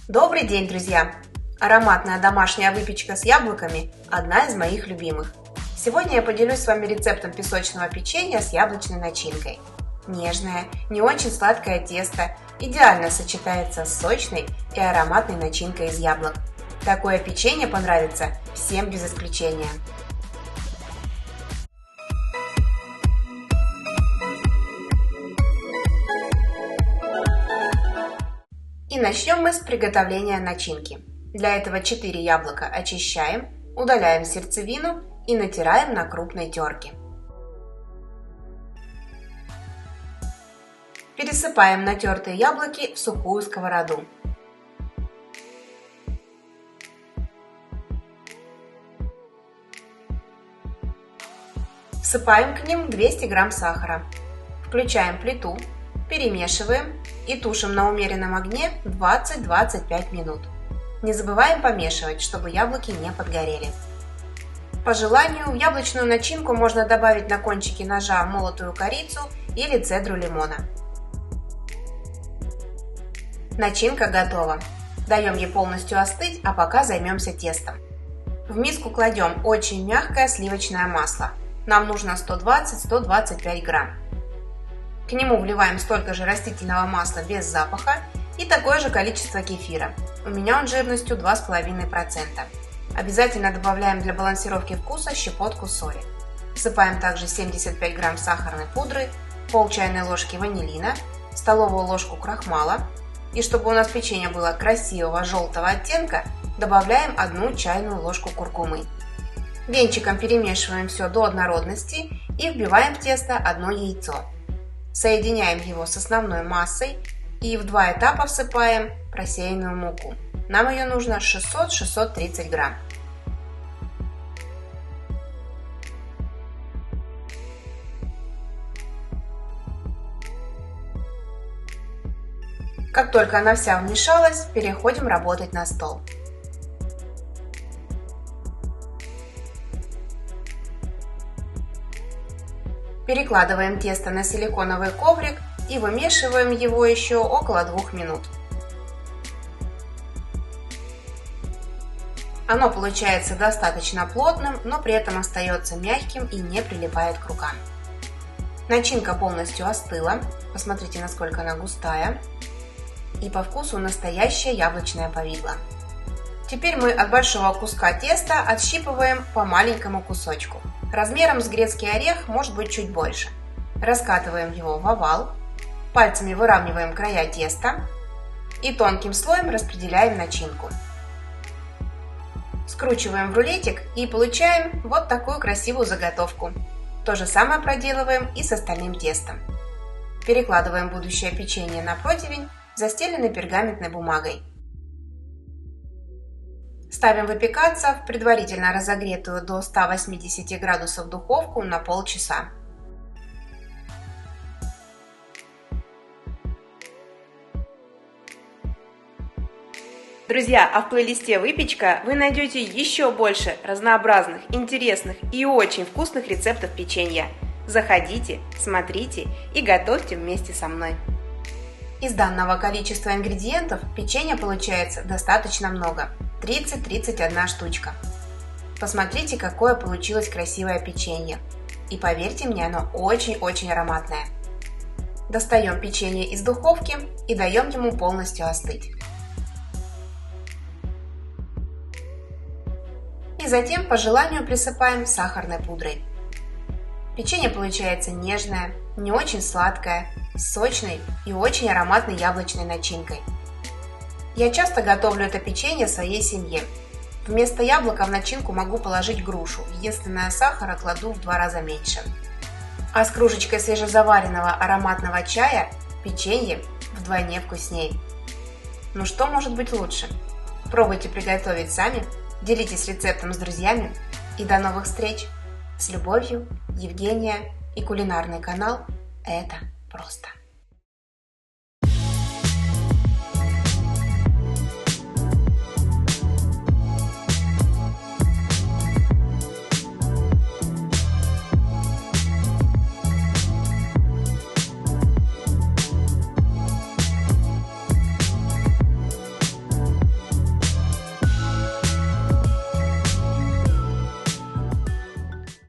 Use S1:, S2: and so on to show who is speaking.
S1: Добрый день, друзья! Ароматная домашняя выпечка с яблоками – одна из моих любимых. Сегодня я поделюсь с вами рецептом песочного печенья с яблочной начинкой. Нежное, не очень сладкое тесто идеально сочетается с сочной и ароматной начинкой из яблок. Такое печенье понравится всем без исключения. И начнем мы с приготовления начинки. Для этого 4 яблока очищаем, удаляем сердцевину и натираем на крупной терке. Пересыпаем натертые яблоки в сухую сковороду. Всыпаем к ним 200 грамм сахара. Включаем плиту, перемешиваем и тушим на умеренном огне 20-25 минут. Не забываем помешивать, чтобы яблоки не подгорели. По желанию, в яблочную начинку можно добавить на кончики ножа молотую корицу или цедру лимона. Начинка готова. Даем ей полностью остыть, а пока займемся тестом. В миску кладем очень мягкое сливочное масло. Нам нужно 120-125 грамм. К нему вливаем столько же растительного масла без запаха и такое же количество кефира. У меня он жирностью 2,5%. Обязательно добавляем для балансировки вкуса щепотку соли. Всыпаем также 75 грамм сахарной пудры, пол чайной ложки ванилина, столовую ложку крахмала. И чтобы у нас печенье было красивого желтого оттенка, добавляем 1 чайную ложку куркумы. Венчиком перемешиваем все до однородности и вбиваем в тесто 1 яйцо. Соединяем его с основной массой и в 2 этапа всыпаем просеянную муку. Нам ее нужно 600-630 грамм. Как только она вся вмешалась, переходим работать на стол. Перекладываем тесто на силиконовый коврик и вымешиваем его еще около 2 минут. Оно получается достаточно плотным, но при этом остается мягким и не прилипает к рукам. Начинка полностью остыла. Посмотрите, насколько она густая. И по вкусу настоящее яблочное повидло. Теперь мы от большого куска теста отщипываем по маленькому кусочку. Размером с грецкий орех, может быть чуть больше. Раскатываем его в овал, пальцами выравниваем края теста и тонким слоем распределяем начинку. Скручиваем в рулетик и получаем вот такую красивую заготовку. То же самое проделываем и с остальным тестом. Перекладываем будущее печенье на противень, застеленный пергаментной бумагой. Ставим выпекаться в предварительно разогретую до 180 градусов духовку на полчаса. Друзья, а в плейлисте «Выпечка» вы найдете еще больше разнообразных, интересных и очень вкусных рецептов печенья. Заходите, смотрите и готовьте вместе со мной. Из данного количества ингредиентов печенья получается достаточно много – 30-31 штучка. Посмотрите, какое получилось красивое печенье. И поверьте мне, оно очень-очень ароматное. Достаем печенье из духовки и даем ему полностью остыть. И затем по желанию присыпаем сахарной пудрой. Печенье получается нежное, не очень сладкое, с сочной и очень ароматной яблочной начинкой. Я часто готовлю это печенье своей семье. Вместо яблока в начинку могу положить грушу, единственное, сахара кладу в 2 раза меньше. А с кружечкой свежезаваренного ароматного чая печенье вдвойне вкуснее. Ну что может быть лучше? Пробуйте приготовить сами, делитесь рецептом с друзьями и до новых встреч! С любовью, Евгения и кулинарный канал «Это просто».